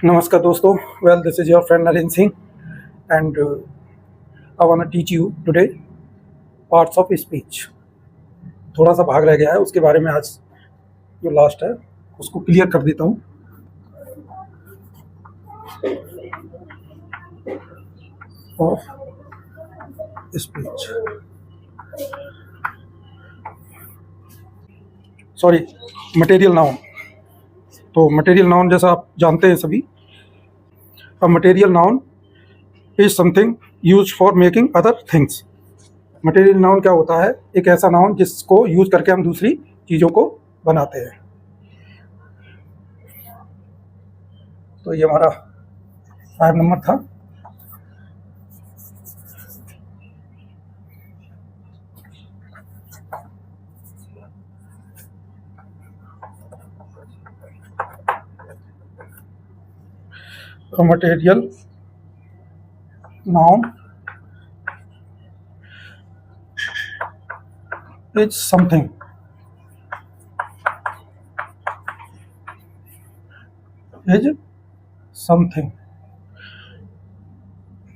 नमस्कार दोस्तों, well this is your friend Narendra Singh and I want to teach you today parts of speech. थोड़ा सा भाग रह गया है, उसके बारे में आज जो लास्ट है उसको क्लियर कर देता हूँ। Of speech, sorry, material noun. तो मटेरियल नाउन जैसा आप जानते हैं सभी, a material noun is something use for making other things. Material noun क्या होता है? एक ऐसा नाउन जिसको यूज करके हम दूसरी चीज़ों को बनाते हैं। तो ये हमारा 5 नंबर था। A material noun is something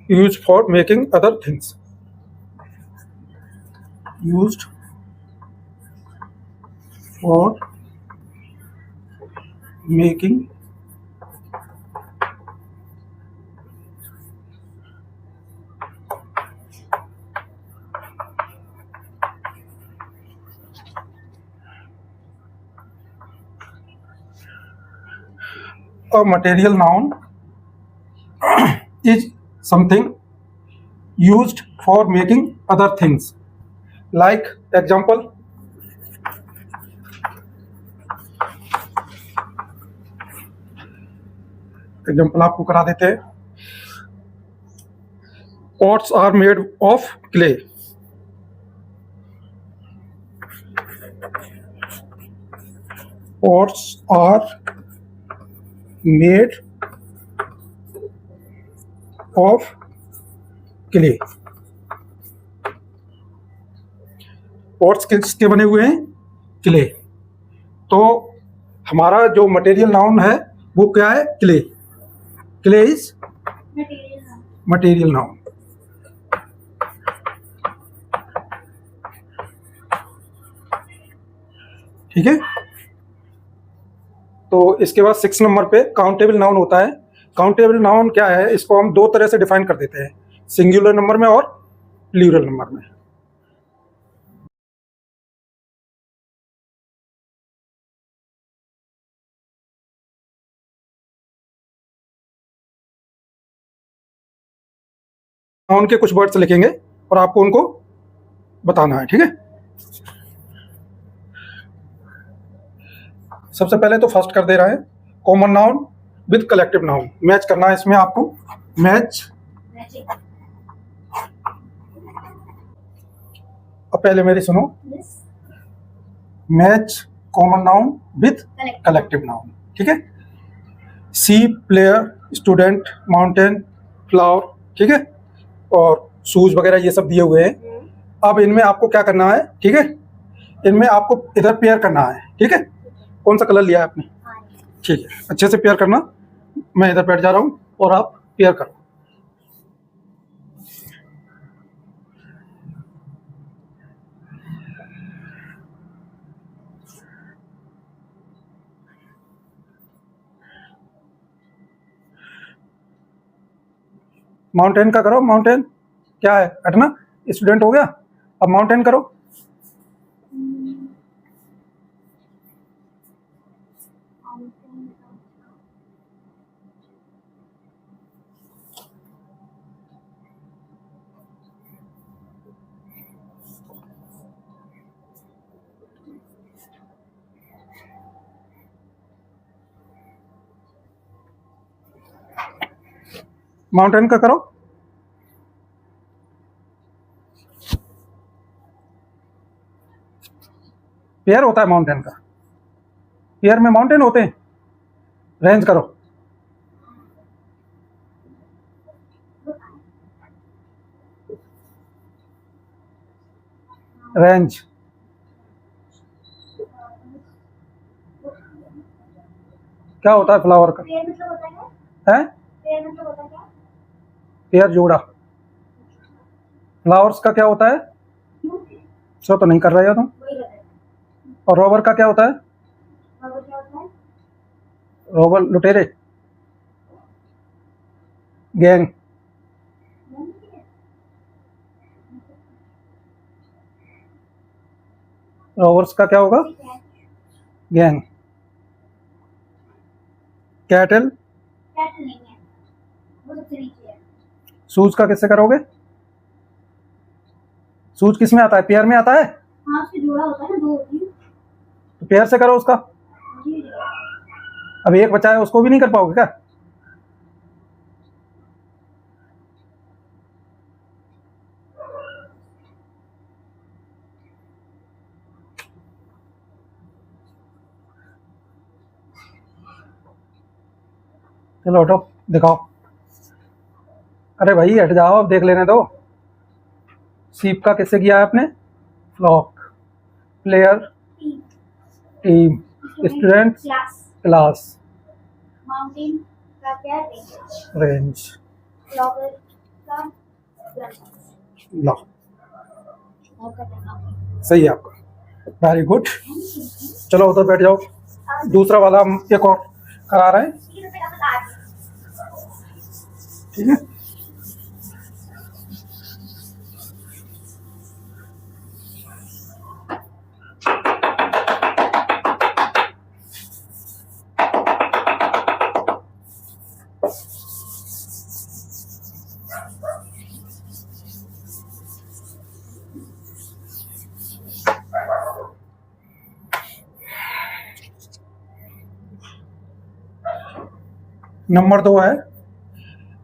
used for making other things. Used for making a material noun is something used for making other things. Like example, आपको करा देते हैं। Pots are made of clay. Pots are made of clay. Pots किसके बने हुए हैं? Clay. तो हमारा जो मटेरियल नाउन है वो क्या है? Clay. Clay is material noun. ठीक है। तो इसके बाद 6 नंबर पे काउंटेबल नाउन होता है। काउंटेबल नाउन क्या है? इसको हम दो तरह से डिफाइन कर देते हैं, सिंगुलर नंबर में और प्लूरल नंबर में। नाउन के कुछ वर्ड्स लिखेंगे और आपको उनको बताना है। ठीक है। सबसे पहले तो फर्स्ट कर दे रहा है common noun with collective noun. Match करना है इसमें आपको। मैच। अब पहले मेरी सुनो। Match common noun with collective noun. ठीक है। सी, प्लेयर, स्टूडेंट, माउंटेन, फ्लावर। ठीक है। और शूज वगैरह ये सब दिए हुए हैं। अब इनमें आपको क्या करना है? ठीक है। इनमें आपको इधर पेयर करना है। ठीक है। कौन सा कलर लिया है आपने? ठीक है, अच्छे से पेयर करना। मैं इधर बैठ जा रहा हूँ और आप पेयर करो। माउंटेन का करो। माउंटेन क्या है? हटना। स्टूडेंट हो गया। अब माउंटेन करो। माउंटेन का करो। पेयर होता है माउंटेन का। पेयर में माउंटेन होते हैं। रेंज करो। रेंज। क्या होता है फ्लावर का? है, पेयर जोड़ा। फ्लावर्स का क्या होता है? सो तो नहीं कर रहे हो तुम। और रोवर का क्या होता है? रोवर लुटेरे, गैंग। रोवर्स का क्या होगा? गैंग। कैटल, सूज का किससे करोगे? सूज किस में आता है? पेयर में आता है। जोड़ा होता है, दो होती है। तो पेयर से करो उसका। अब एक बचा है, उसको भी नहीं कर पाओगे क्या? चलो हटो, दिखाओ। अरे भाई हट जाओ, अब देख लेने दो। सीप का किससे किया है आपने? Flock. Player, team. Student, class. Mountain का क्या? रेंज। ला, सही है आपका, वेरी गुड। चलो उधर बैठ जाओ। दूसरा वाला हम एक और करा रहे हैं, ठीक है। नंबर 2 है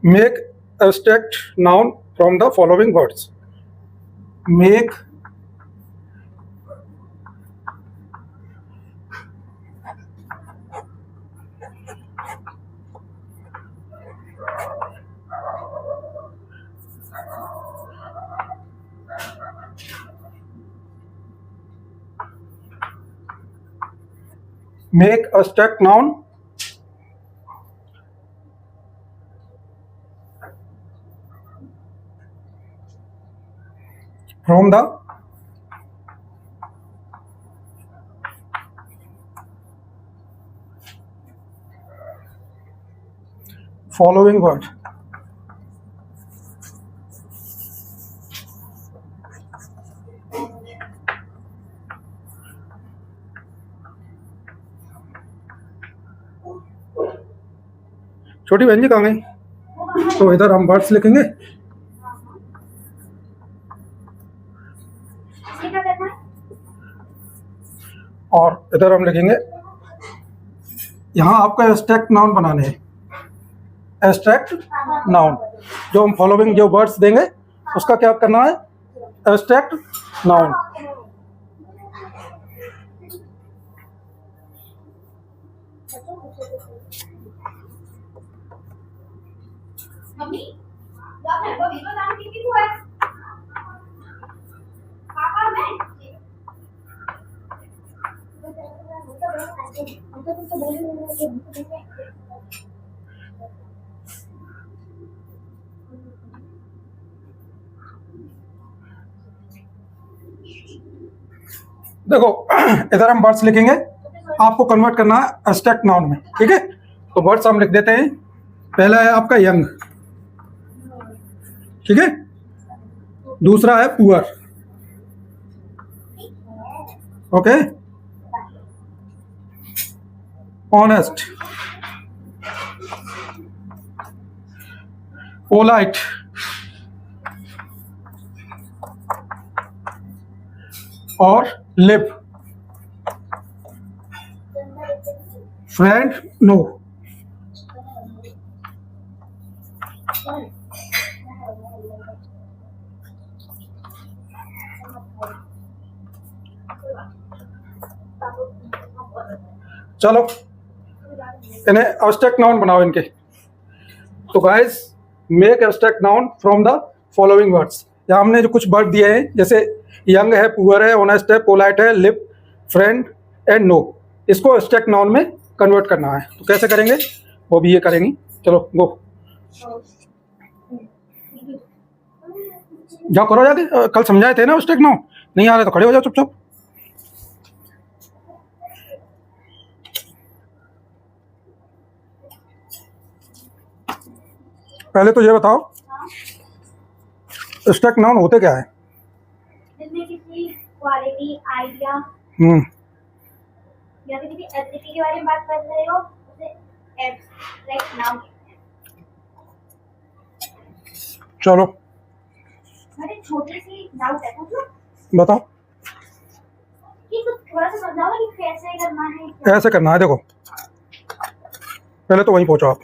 make abstract noun from the following words. Make make abstract noun from the following word। छोटी बहन जी कहाँ गई? तो इधर हम वर्ड्स लिखेंगे, और इधर हम लिखेंगे। यहाँ आपको एब्स्ट्रैक्ट नाउन बनाने हैं। एब्स्ट्रैक्ट नाउन, जो हम फॉलोइंग जो वर्ड्स देंगे उसका क्या करना है? Abstract noun. मम्मी देखो इधर हम वर्ड्स लिखेंगे, आपको कन्वर्ट करना है एब्स्ट्रैक्ट नाउन में, ठीक है। तो वर्ड्स हम लिख देते हैं। पहला है आपका यंग, ठीक है। दूसरा है पुअर, ओके। ऑनेस्ट, पोलाइट, और लिव। Friend, no. चलो इन्हें एब्स्ट्रैक्ट नाउन बनाओ इनके। तो guys make abstract noun from the following words. यहाँ हमने जो कुछ वर्ड दिए हैं, जैसे यंग है, पुअर है, ऑनेस्ट है, पोलाइट है, लिव, फ्रेंड एंड नो, इसको एब्स्ट्रैक्ट नाउन में कन्वर्ट करना है। तो कैसे करेंगे वो भी ये करेंगे। चलो गो, जाओ करो जाके। कल समझाए थे ना उस टेक नाउ, नहीं आ रहे तो खड़े हो जाओ चुपचाप। पहले तो ये बताओ स्टेक नाउन होते क्या है? जिसमें किसी क्वालिटी, आइडिया या फिर किसी एबिलिटी के बारे में बात कर रहे हो, उसे एब्स्ट्रैक्ट नाउन कहते हैं। चलो मेरे छोटी सी डाउट है, पूछो। बताओ। कि कुछ थोड़ा सा समझाओ कि कैसे करना है। ऐसे करना है, देखो पहले तो वहीं पहुंचो आप।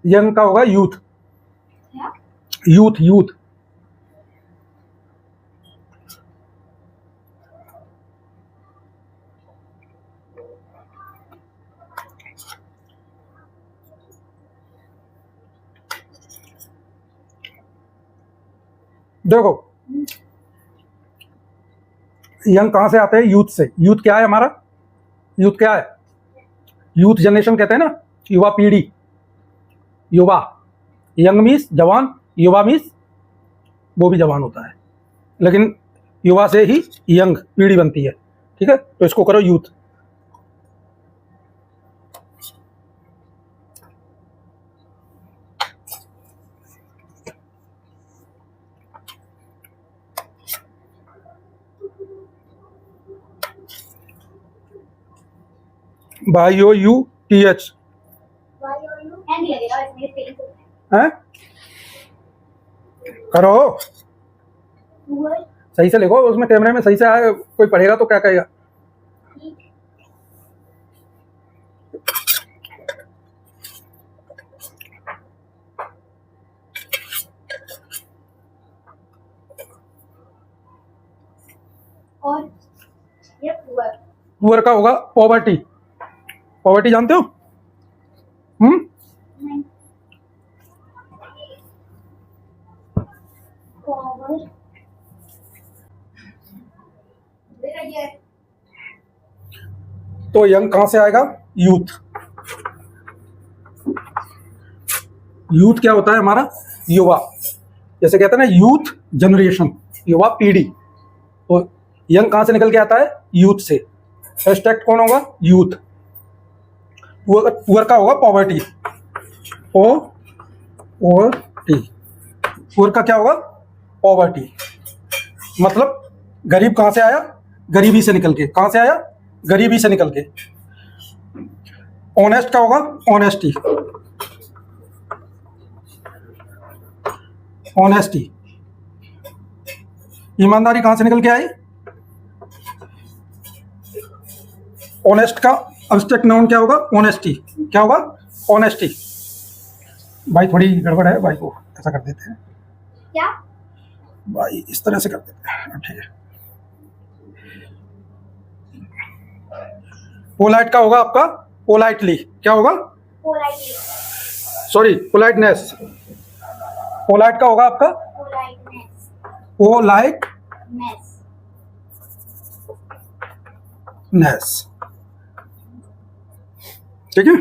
यंग का होगा यूथ, क्या? Youth youth. देखो यंग कहां से आते हैं? यूथ से। यूथ क्या है हमारा? यूथ क्या है? यूथ जनरेशन कहते हैं ना, युवा पीढ़ी। युवा, यंग मीन्स जवान, युवा मीन्स वो भी जवान होता है, लेकिन युवा से ही यंग पीढ़ी बनती है। ठीक है, तो इसको करो यूथ। YOUTH एंड लगेगा इसमें स्पेलिंग से। है, करो सही से लिखो, उसमें कैमरे में सही से आए, कोई पढ़ेगा तो क्या कहेगा? और ये पुअर। पुअर का होगा पॉवर्टी। पॉवर्टी जानते हो? नहीं। पावर। ये तो यंग कहां से आएगा? यूथ। यूथ क्या होता है हमारा? युवा। जैसे कहते हैं ना यूथ जनरेशन, युवा पीढ़ी। तो यंग कहां से निकल के आता है? यूथ से। एब्स्ट्रैक्ट कौन होगा? यूथ। पुअर का होगा पॉवर्टी। पॉवर्टी। पुअर का क्या होगा? पॉवर्टी। मतलब गरीब कहां से आया? गरीबी से निकल के। कहां से आया? गरीबी से निकल के। ऑनेस्ट का होगा? ऑनेस्टी। ऑनेस्टी। ईमानदारी कहां से निकल के आई? ऑनेस्ट का एब्स्ट्रैक्ट नाउन क्या होगा? ऑनेस्टी। क्या होगा? ऑनेस्टी। भाई थोड़ी गड़बड़ है, भाई को ऐसा कर देते हैं। क्या? भाई इस तरह से कर देते हैं, ठीक है। पोलाइट का होगा आपका पोलाइटली। क्या होगा? पोलाइटली। Sorry, politeness. पोलाइट का होगा आपका पोलाइटनेस। पोलाइटनेस। ठीक है।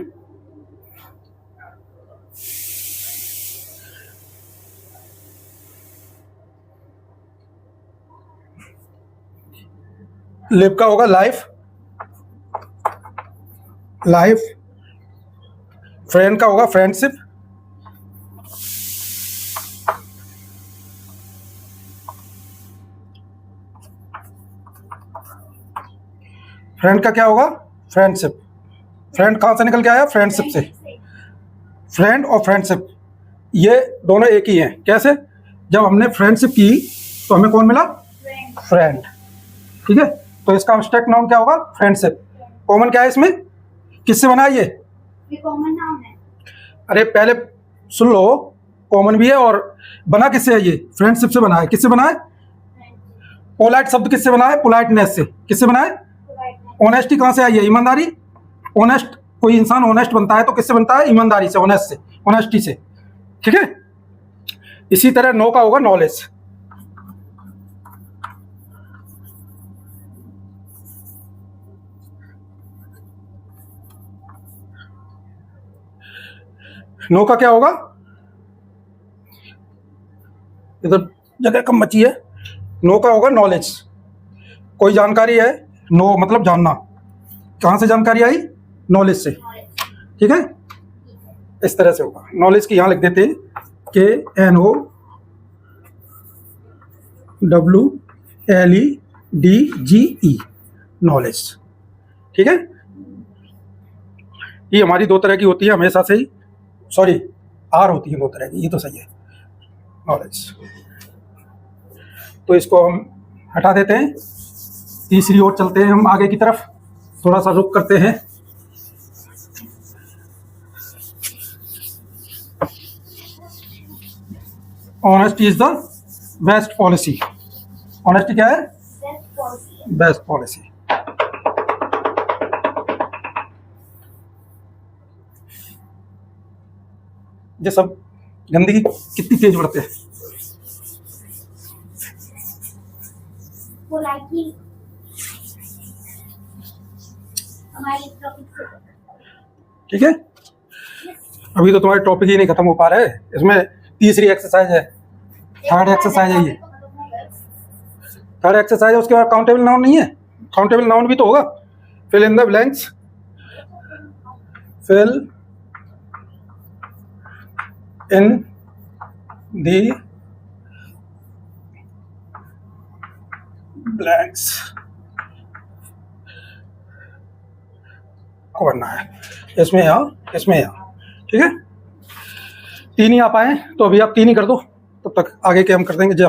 लिव का होगा लाइफ। लाइफ। फ्रेंड का होगा फ्रेंडशिप। फ्रेंड का क्या होगा? फ्रेंडशिप। फ्रेंड कहां से निकल के आया? फ्रेंडशिप से। फ्रेंड और फ्रेंडशिप ये दोनों एक ही हैं। कैसे? जब हमने फ्रेंडशिप की तो हमें कौन मिला? फ्रेंड। ठीक है, तो इसका एब्स्ट्रैक्ट नाउन क्या होगा? फ्रेंडशिप। कॉमन क्या है इसमें? किससे बना है ये? कॉमन नाउन है। अरे पहले सुन लो, कॉमन भी है और बना किससे है ये? फ्रेंडशिप से बना है। किससे बना है? पोलाइट शब्द किससे बना है? पोलाइटनेस से। किससे बना है? ऑनेस्टी कहां से आई है? ईमानदारी। ऑनेस्ट, कोई इंसान ऑनेस्ट बनता है तो किससे बनता है? ईमानदारी से, ऑनेस्ट से, ऑनेस्टी से। ठीक है। इसी तरह नो का होगा नॉलेज। नो का क्या होगा, इधर जगह कम बची है, नो का होगा नॉलेज। कोई जानकारी है, नो मतलब जानना, कहाँ से जानकारी आई, नॉलेज से, ठीक है। इस तरह से होगा, नॉलेज की यहाँ लिख देते हैं KNOWLEDGE, नॉलेज, ठीक है। ये हमारी दो तरह की होती है हमेशा से ही, सॉरी आर होती है दो तरह की, ये तो सही है, नॉलेज। तो इसको हम हटा देते हैं, तीसरी ओर चलते हैं हम आगे की तरफ, थोड़ा सा रुक करते हैं। Honesty is the best policy, honesty क्या है, बेस्ट पॉलिसी। ये सब गंदगी कितनी तेज बढ़ते हैं, पोलाइटली हमारी टॉपिक से ठीक है। अभी तो तुम्हारे टॉपिक ही नहीं खत्म हो पा रहे हैं, इसमें तीसरी एक्सरसाइज है, थर्ड एक्सरसाइज है, ये थर्ड एक्सरसाइज है। उसके बाद काउंटेबल नाउन नहीं है, काउंटेबल नाउन भी तो होगा। Fill in the blanks, fill in the blanks को करना है, इसमें या इसमें या, ठीक है। तीन ही आ पाए तो अभी आप तीन ही कर दो, तब तक आगे के हम कर देंगे। जो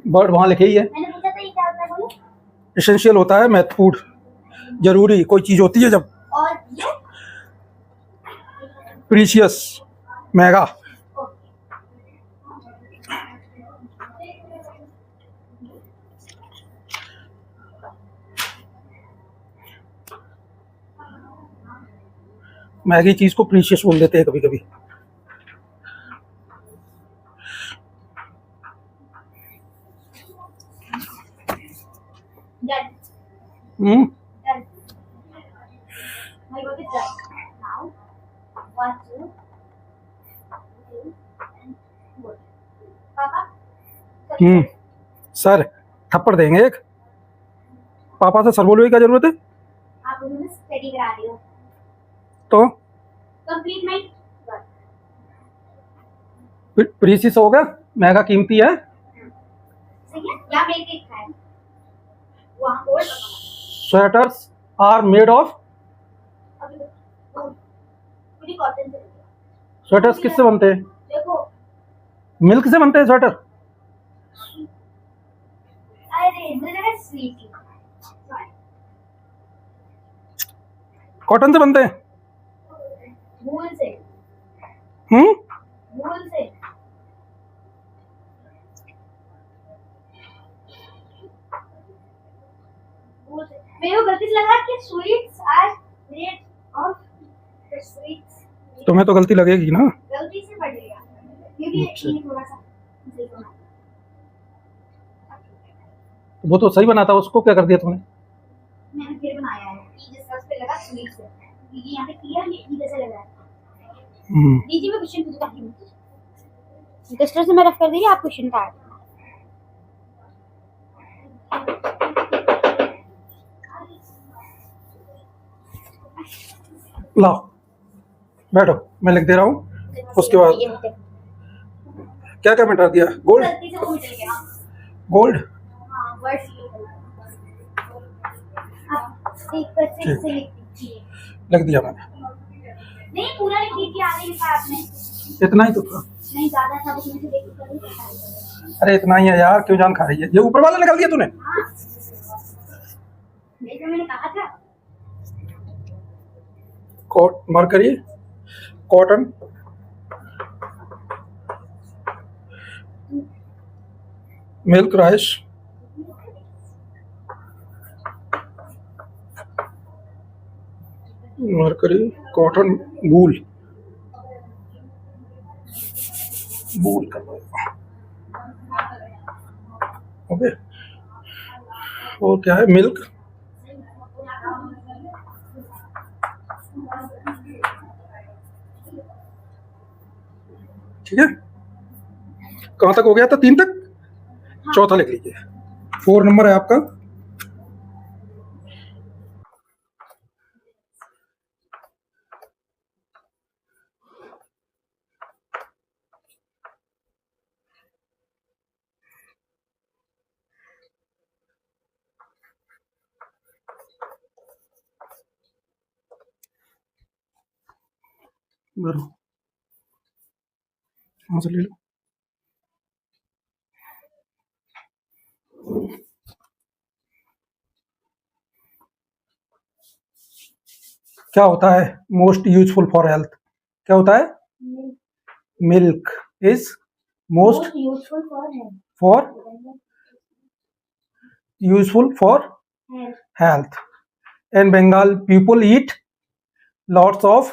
वर्ड वहाँ लिखे ही है, मैंने पूछा था ये क्या होता है बोलो। एसेंशियल होता है, महत्वपूर्ण, जरूरी कोई चीज होती है जब। और ये प्रीशियस, महंगा। महंगी चीज को प्रीशियस बोल देते हैं कभी कभी। done. Hmm, Done. My work is done. Now, 1, 2, 3, and 4. पापा सर थप्पड़ देंगे एक। पापा से सर बोलोगे, क्या जरूरत है? आप उन्हें स्टडी करा रही हो। तो कंप्लीट माय वर्क। प्रीशियस हो गया, महंगा कीमती है। सही है, या मेरे के है वहां बोल स्वेटर्स आर मेड ऑफ, अभी पूरी कॉटन से स्वेटर्स किससे बनते हैं? देखो। मिल्क से बनते हैं स्वेटर। अरे मुझे लगा स्वीट। कॉटन से बनते हैं। वूल से। हम्म, वूल से। मेरे को गलती से लगा कि sweets are made of the sweets. तुम्हें तो गलती लगेगी ना। गलती से पड़ गया क्योंकि ये थोड़ा सा सही बना। वो तो सही बना था, उसको क्या कर दिया तुमने? मैंने फिर बनाया है, ये जिस तरह पे लगा स्वीट्स है, ये यहाँ पे क्लियर ये जैसे लग रहा है। दीदी मैं क्वेश्चन पूछता हूँ, डस्टर से मैं रफ कर दीजिए, आप क्वेश्चन काट। लाओ बैठो, मैं लिख दे रहा हूँ। उसके बाद क्या क्या मिटा दिया? गोल्ड, गलती से वो मिट गया। गोल्ड। हाँ वर्ड्स एक पर से लिख दीजिए। लिख दिया मैंने। नहीं पूरा लिख दीजिए, आगे लिखा आपने। इतना ही तो था। नहीं ज्यादा था, उसमें से देख कर। अरे इतना ही है यार, क्यों जान खा रही है? ये ऊपर वाला निकाल दिया तूने? हाँ ये तो मैंने कहा था। मार्क करिए, cotton, milk rice, mercury, cotton, wool, wool कर दो। ओके, और क्या है? मिल्क, ठीक है, कहाँ तक हो गया था? 3 तक। चौथा लिख लीजिए। 4 नंबर है आपका। वहां से ले लो। क्या होता है मोस्ट यूजफुल फॉर हेल्थ? क्या होता है? Milk is most useful for health. For useful for health. In Bengal, people eat lots of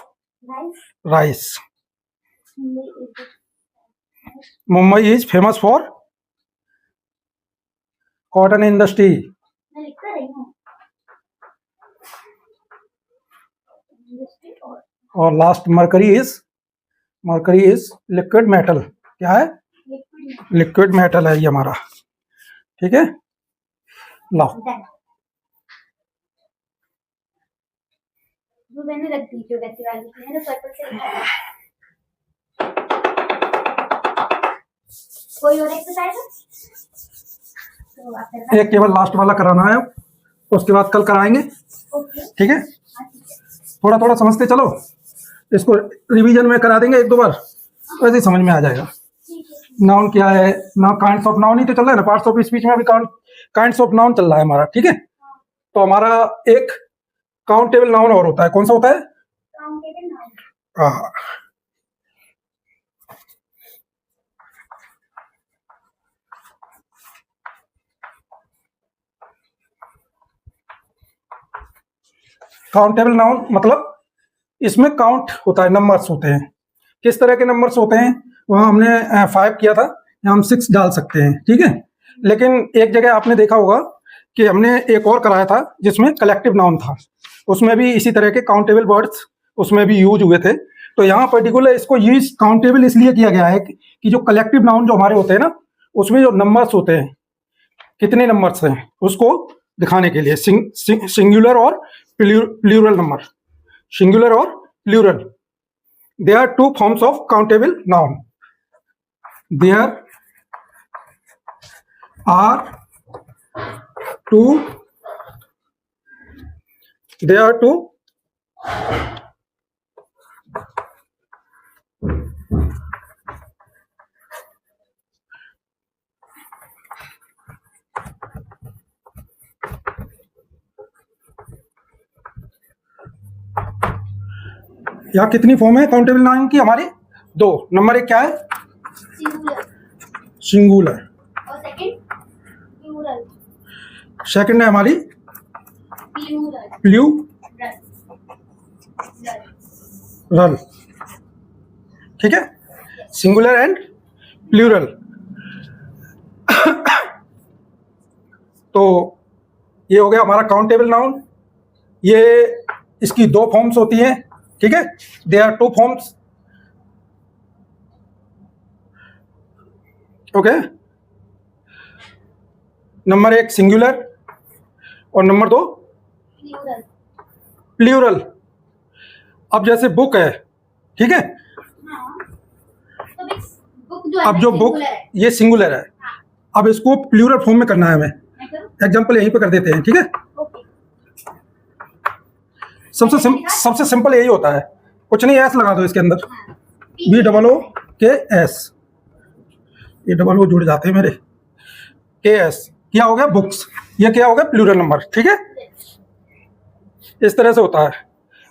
rice. Mumbai is famous for cotton industry. मैं लिख कर रही हूँ। और last mercury is liquid metal. क्या है? लिक्विड मेटल है ये हमारा। ठीक है, लाओ। जो मैंने रख दी जो वैसी वाली मैंने पर्पल से लिखा है। कोई और एक्सरसाइज है? एक केवल लास्ट वाला कराना है, उसके बाद कल कराएंगे। ठीक है, थोड़ा थोड़ा समझते चलो, इसको रिवीजन में करा देंगे 1-2 बार, वैसे ही समझ में आ जाएगा। नाउन क्या है ना, काइंड्स ऑफ नाउन ही तो चल रहा है ना, पार्ट्स ऑफ स्पीच में भी काइंड्स ऑफ नाउन चल रहा है हमारा। ठीक है, तो हमारा एक काउंटेबल नाउन और होता है, कौन सा होता है? Countable noun. हाँ, काउंटेबल नाउन मतलब इसमें काउंट होता है, नंबर्स होते हैं। किस तरह के नंबर्स होते हैं? वहाँ हमने 5 किया था, यहाँ हम 6 डाल सकते हैं। ठीक है, लेकिन एक जगह आपने देखा होगा कि हमने एक और कराया था जिसमें कलेक्टिव नाउन था, उसमें भी इसी तरह के काउंटेबल वर्ड्स उसमें भी यूज हुए थे। तो यहाँ पर्टिकुलर इसको यूज काउंटेबल इसलिए किया गया है कि जो कलेक्टिव नाउन जो हमारे होते हैं ना, उसमें जो नंबर्स होते हैं, कितने नंबर्स हैं उसको दिखाने के लिए, सिंगुलर और प्लूरल नंबर, सिंगुलर और plural. There are 2 forms of countable noun. There are two यहाँ कितनी फॉर्म है काउंटेबल नाउन की? हमारी 2। नंबर 1 क्या है? सिंगुलर। और सेकंड प्लूरल। सेकंड है हमारी प्लूरल। ठीक है, सिंगुलर एंड प्लूरल। तो ये हो गया हमारा काउंटेबल नाउन। ये इसकी 2 फॉर्म्स होती हैं। ठीक है, they are 2 forms. Okay, number 1 singular और नंबर 2 प्लूरल। अब जैसे बुक है, ठीक है, अब जो बुक ये सिंगुलर है, अब इसको प्लूरल फॉर्म में करना है हमें। एग्जांपल यहीं पे कर देते हैं। ठीक है, सबसे सिंपल यही होता है, कुछ नहीं, एस लगा दो इसके अंदर, BOOKS, ये डबल ओ जुड़ जाते हैं मेरे, KS, क्या हो गया? बुक्स। ये क्या हो गया? Plural number. ठीक है, इस तरह से होता है।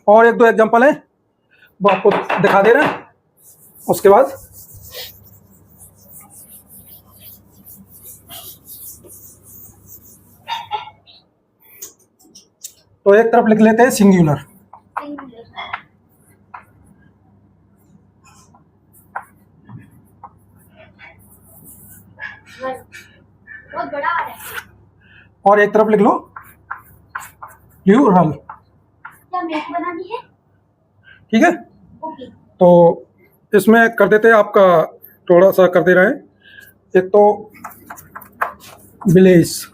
और 1-2 एग्जांपल है वो आपको दिखा दे रहे हैं, उसके बाद तो एक तरफ लिख लेते हैं सिंगुलर। बहुत बड़ा आ रहा है। और एक तरफ लिख लो प्लूरल। क्या मैथ बनानी है? ठीक है, ओके। तो इसमें कर देते हैं आपका, थोड़ा सा कर दे रहे हैं। एक तो विलेज,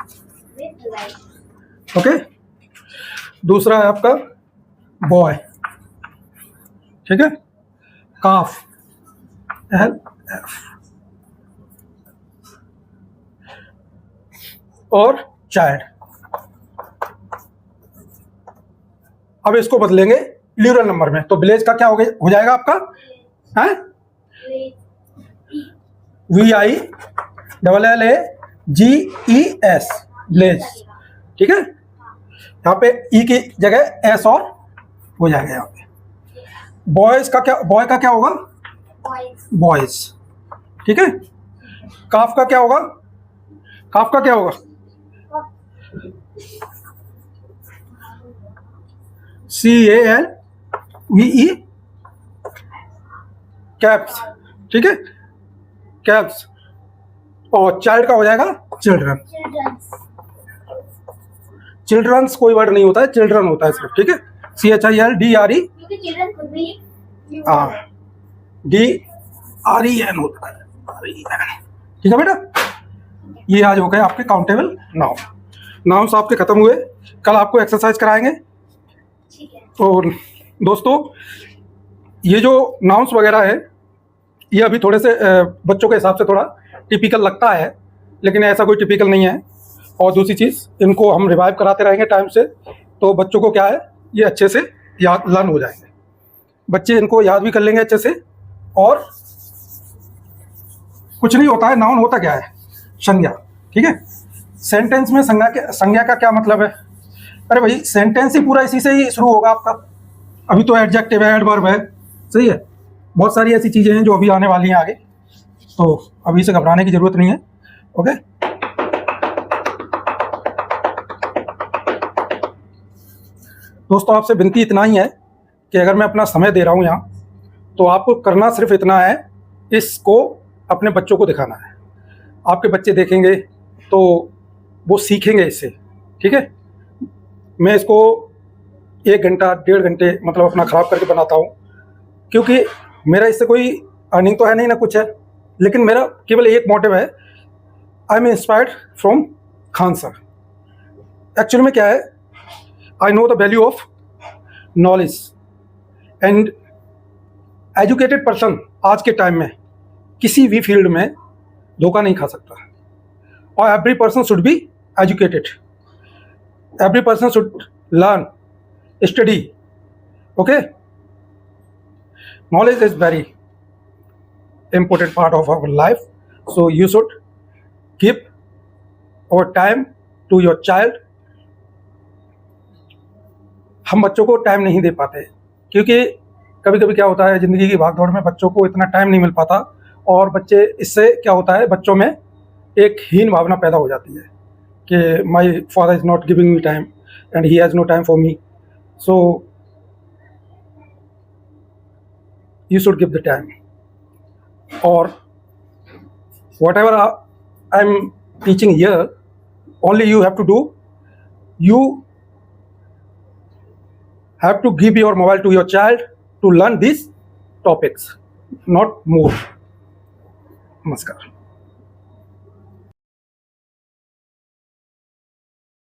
ओके, दूसरा है आपका बॉय, ठीक है, काफ, एल एफ, और चाइल्ड। अब इसको बदलेंगे प्लूरल नंबर में, तो विलेज का क्या हो जाएगा आपका, है VILLAGES, विलेज, ठीक है। यहाँ पे ई की जगह एस और हो जाएगा यहाँ पे। बॉयज का क्या, बॉय का क्या होगा, बॉयज, ठीक है। काफ का क्या होगा, काफ का क्या होगा, CALVE, कैप्स, ठीक है, कैप्स। और चाइल्ड का हो जाएगा चिल्ड्रन। चिल्ड्रंस कोई वर्ड नहीं होता है, चिल्ड्रन होता है सिर्फ, ठीक है, CHILDRE, DREN होता है, ठीक है बेटा। ये आज हो गए आपके काउंटेबल नाउन। नाउन्स आपके खत्म हुए, कल आपको एक्सरसाइज कराएंगे। और दोस्तों, ये जो नाउन्स वगैरह है, ये अभी थोड़े से बच्चों के हिसाब से थोड़ा टिपिकल लगता है, लेकिन ऐसा कोई टिपिकल नहीं है। और दूसरी चीज़, इनको हम रिवाइव कराते रहेंगे टाइम से, तो बच्चों को क्या है, ये अच्छे से याद लर्न हो जाएंगे, बच्चे इनको याद भी कर लेंगे अच्छे से। और कुछ नहीं होता है, नाउन होता क्या है, संज्ञा, ठीक है। सेंटेंस में संज्ञा का क्या मतलब है, अरे भाई सेंटेंस ही पूरा इसी से ही शुरू होगा आपका। अभी तो एडजेक्टिव है, एडवर्ब है, सही है, बहुत सारी ऐसी चीज़ें हैं जो अभी आने वाली हैं आगे, तो अभी से घबराने की ज़रूरत नहीं है, ओके। दोस्तों, आपसे विनती इतना ही है कि अगर मैं अपना समय दे रहा हूँ यहाँ, तो आपको करना सिर्फ इतना है, इसको अपने बच्चों को दिखाना है। आपके बच्चे देखेंगे तो वो सीखेंगे इससे, ठीक है। मैं इसको 1 घंटा 1.5 घंटे मतलब अपना ख़राब करके बनाता हूँ, क्योंकि मेरा इससे कोई अर्निंग तो है नहीं ना कुछ है, लेकिन मेरा केवल एक मोटिव है, I am inspired from Khan sir. Actually में क्या है, I know the value of knowledge, and educated person आज के टाइम में किसी भी फील्ड में धोखा नहीं खा सकता। और every person should be educated, every person should learn, study, okay. Knowledge is very important part of our life, so you should give our time to your child. हम बच्चों को टाइम नहीं दे पाते, क्योंकि कभी कभी क्या होता है, ज़िंदगी की भागदौड़ में बच्चों को इतना टाइम नहीं मिल पाता, और बच्चे, इससे क्या होता है, बच्चों में एक हीन भावना पैदा हो जाती है कि my father is not giving me time and he has no time for me, so you should give the time. Or whatever I'm teaching here, only you have to do, you have to give your mobile to your child to learn these topics, not more. Namaskar.